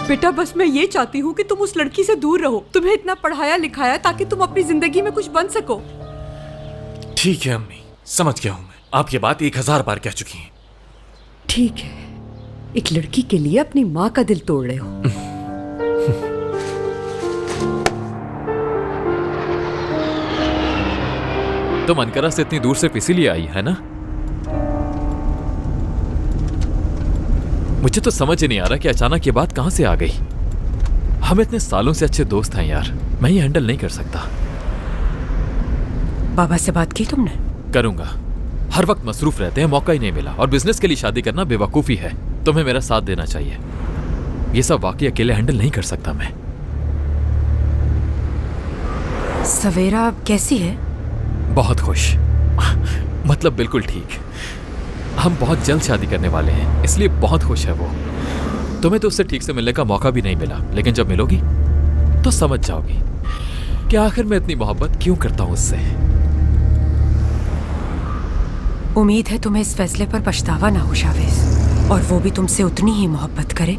बेटा बस मैं ये चाहती हूँ कि तुम उस लड़की से दूर रहो। तुम्हें इतना पढ़ाया लिखाया ताकि तुम अपनी जिंदगी में कुछ बन सको। ठीक है अम्मी, समझ गया हूँ मैं। आप ये बात 1000 बार कह चुकी हैं। ठीक है, एक लड़की के लिए अपनी माँ का दिल तोड़ रहे हो। तुम अनकरा से इतनी दूर सिर्फ इसीलिए आई है ना? मुझे तो समझ ही नहीं आ रहा कि अचानक ये बात कहां से आ गई। हम इतने सालों से अच्छे दोस्त हैं यार, मैं ये हैंडल नहीं कर सकता। बाबा से बात की तुमने? करूंगा, हर वक्त मसरूफ रहते हैं, मौका ही नहीं मिला। और बिजनेस के लिए शादी करना बेवकूफी है। तुम्हें मेरा साथ देना चाहिए। ये सब वाकई अकेले हैंडल नहीं कर सकता मैं। सवेरा कैसी है? बहुत खुश, मतलब बिल्कुल ठीक। हम बहुत जल्द शादी करने वाले हैं, इसलिए बहुत खुश है वो। तुम्हें तो उससे ठीक से मिलने का मौका भी नहीं मिला, लेकिन जब मिलोगी तो समझ जाओगी कि आखिर मैं इतनी मोहब्बत क्यों करता हूं उससे। उम्मीद है तुम्हें इस फैसले पर पछतावा ना हो शावेज, और वो भी तुमसे उतनी ही मोहब्बत करे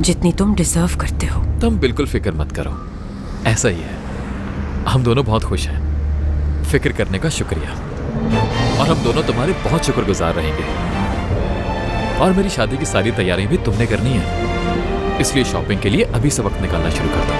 जितनी तुम डिजर्व करते हो। तुम बिल्कुल फिक्र मत करो, ऐसा ही है। हम दोनों बहुत खुश हैं। फिक्र करने का शुक्रिया। और हम दोनों तुम्हारे बहुत शुक्रगुजार रहेंगे। और मेरी शादी की सारी तैयारियां भी तुमने करनी है, इसलिए शॉपिंग के लिए अभी से वक्त निकालना शुरू कर दो।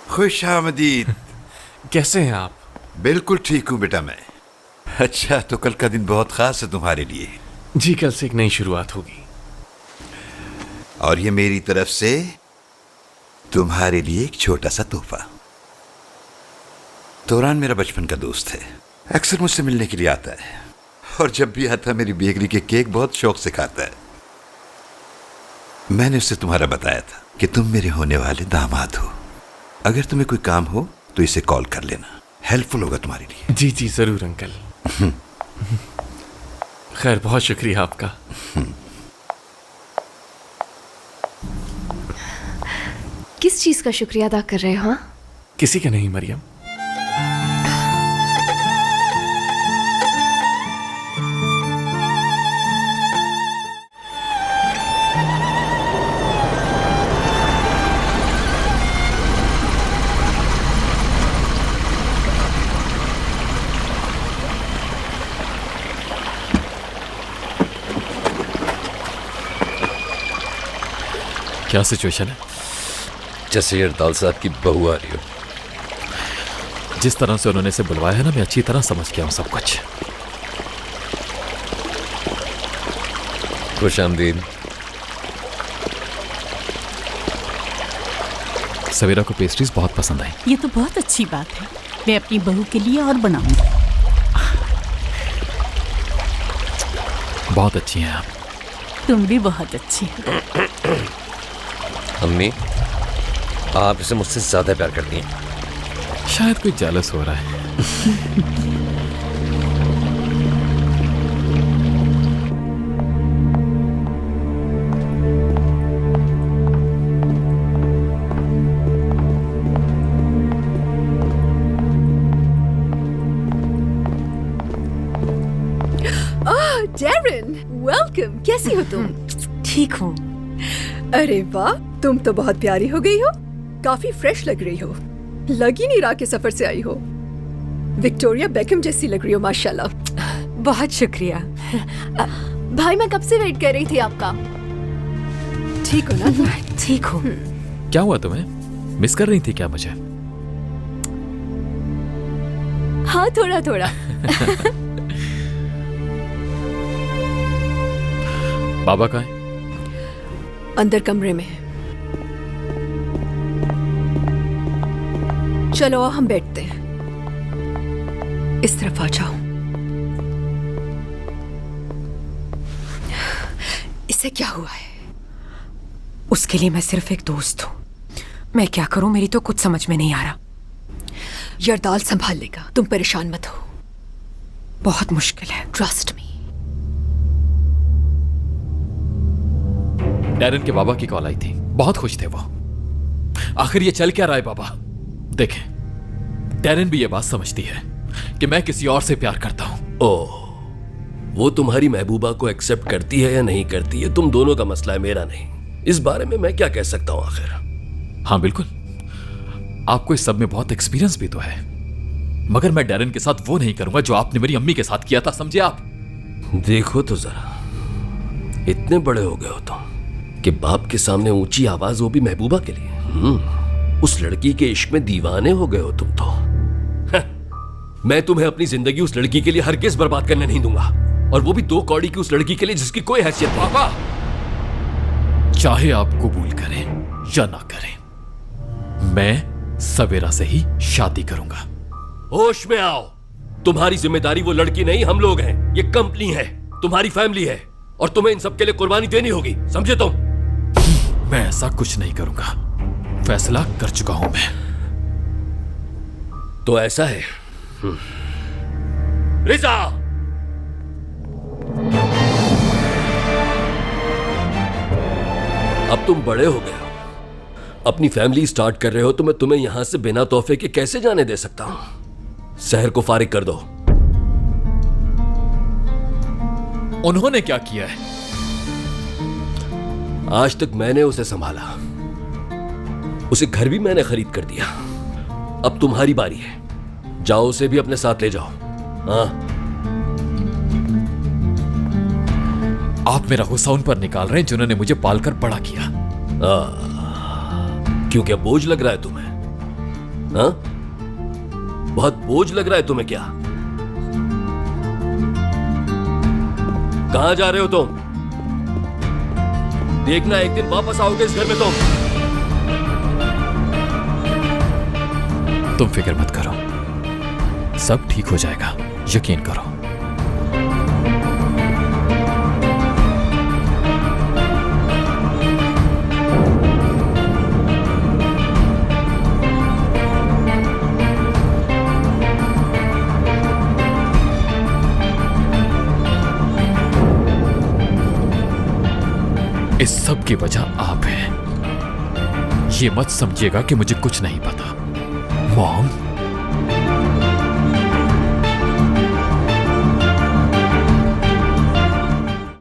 खुश आमदीद। कैसे हैं आप? बिल्कुल ठीक हूँ बेटा मैं। अच्छा, तो कल का दिन बहुत खास है तुम्हारे लिए। जी, कल से एक नई शुरुआत होगी। और ये मेरी तरफ से तुम्हारे लिए एक छोटा सा तोहफा। तोरान मेरा बचपन का दोस्त है, अक्सर मुझसे मिलने के लिए आता है, और जब भी आता मेरी बेकरी के केक बहुत शौक से खाता है। मैंने उससे तुम्हारा बताया था कि तुम मेरे होने वाले दामाद हो। अगर तुम्हें कोई काम हो तो इसे कॉल कर लेना, हेल्पफुल होगा तुम्हारे लिए। जी जी जरूर अंकल। खैर, बहुत शुक्रिया आपका। किस चीज का शुक्रिया अदा कर रहे हो? हाँ, किसी का नहीं मरियम। क्या सिचुएशन है? जैसे अरदाल साहब की बहू आ रही हो। जिस तरह से उन्होंने इसे बुलवाया है ना, मैं अच्छी तरह समझ गया हूं सब कुछ। खुश आमदीद। सवेरा को पेस्ट्रीज बहुत पसंद आई। ये तो बहुत अच्छी बात है, मैं अपनी बहू के लिए और बनाऊंगी। बहुत अच्छी हैं आप। तुम भी बहुत अच्छी हो। अम्मी, आप इसे मुझसे ज्यादा प्यार करती हैं। शायद कोई जेलस हो रहा है। Darren, welcome. कैसी हो तुम? ठीक हूँ। अरे वाह, तुम तो बहुत प्यारी हो गई हो। काफी फ्रेश लग रही हो। लग ही नहीं रहा कि सफर से आई हो। विक्टोरिया बेकम जैसी लग रही हो माशाल्लाह। बहुत शुक्रिया। भाई मैं कब से वेट कर रही थी आपका। ठीक हो ना? ठीक हूँ। क्या हुआ तुम्हें? मिस कर रही थी क्या मुझे? हाँ, थोड़ा थोड़ा। बाबा कहाँ है? अंदर कमरे में है। चलो हम बैठते हैं। इस तरफ आ जाओ। इसे क्या हुआ है? उसके लिए मैं सिर्फ एक दोस्त हूँ। मैं क्या करूं, मेरी तो कुछ समझ में नहीं आ रहा। यरदाल संभाल लेगा, तुम परेशान मत हो। बहुत मुश्किल है। Trust me. डैरन के बाबा की कॉल आई थी, बहुत खुश थे वो। आखिर ये चल क्या रहा है बाबा? देखें, डैरन भी ये बात समझती है कि मैं किसी और से प्यार करता हूं। ओह, वो तुम्हारी महबूबा को एक्सेप्ट करती है या नहीं करती है, तुम दोनों का मसला है, मेरा नहीं। इस बारे में मैं क्या कह सकता हूं आखिर? हाँ बिल्कुल, आपको इस सब में बहुत एक्सपीरियंस भी तो है, मगर मैं डैरन के साथ वो नहीं करूंगा जो आपने मेरी अम्मी के साथ किया था, समझे आप? देखो तो जरा, इतने बड़े हो गए हो तुम कि बाप के सामने ऊंची आवाज, वो भी महबूबा के लिए। उस लड़की के इश्क में दीवाने हो गए हो तुम तो। मैं तुम्हें अपनी जिंदगी उस लड़की के लिए हरगिज़ बर्बाद करने नहीं दूंगा, और वो भी 2 कौड़ी की उस लड़की के लिए जिसकी कोई हैसियत नहीं। पापा, चाहे आप कबूल करें या ना करें, मैं सवेरा से ही शादी करूंगा। होश में आओ, तुम्हारी जिम्मेदारी वो लड़की नहीं, हम लोग हैं। ये कंपनी है, तुम्हारी फैमिली है, और तुम्हें इन सब के लिए कुर्बानी देनी होगी, समझे तुम? मैं ऐसा कुछ नहीं करूंगा, फैसला कर चुका हूं मैं। तो ऐसा है। रिजा, अब तुम बड़े हो गए हो, अपनी फैमिली स्टार्ट कर रहे हो, तो मैं तुम्हें यहां से बिना तोहफे के कैसे जाने दे सकता हूं? शहर को फारिग कर दो। उन्होंने क्या किया है? आज तक मैंने उसे संभाला, उसे घर भी मैंने खरीद कर दिया। अब तुम्हारी बारी है, जाओ उसे भी अपने साथ ले जाओ। हाँ, आप मेरा गुस्सा उन पर निकाल रहे हैं जिन्होंने मुझे पालकर बड़ा किया। क्यों, क्या बोझ लग रहा है तुम्हें? हाँ, बहुत बोझ लग रहा है तुम्हें क्या? कहां जा रहे हो तुम? देखना एक दिन वापस आओगे इस घर में तुम फिक्र मत करो, सब ठीक हो जाएगा, यकीन करो। इस सब की वजह आप हैं। ये मत समझिएगा कि मुझे कुछ नहीं पता। मॉम,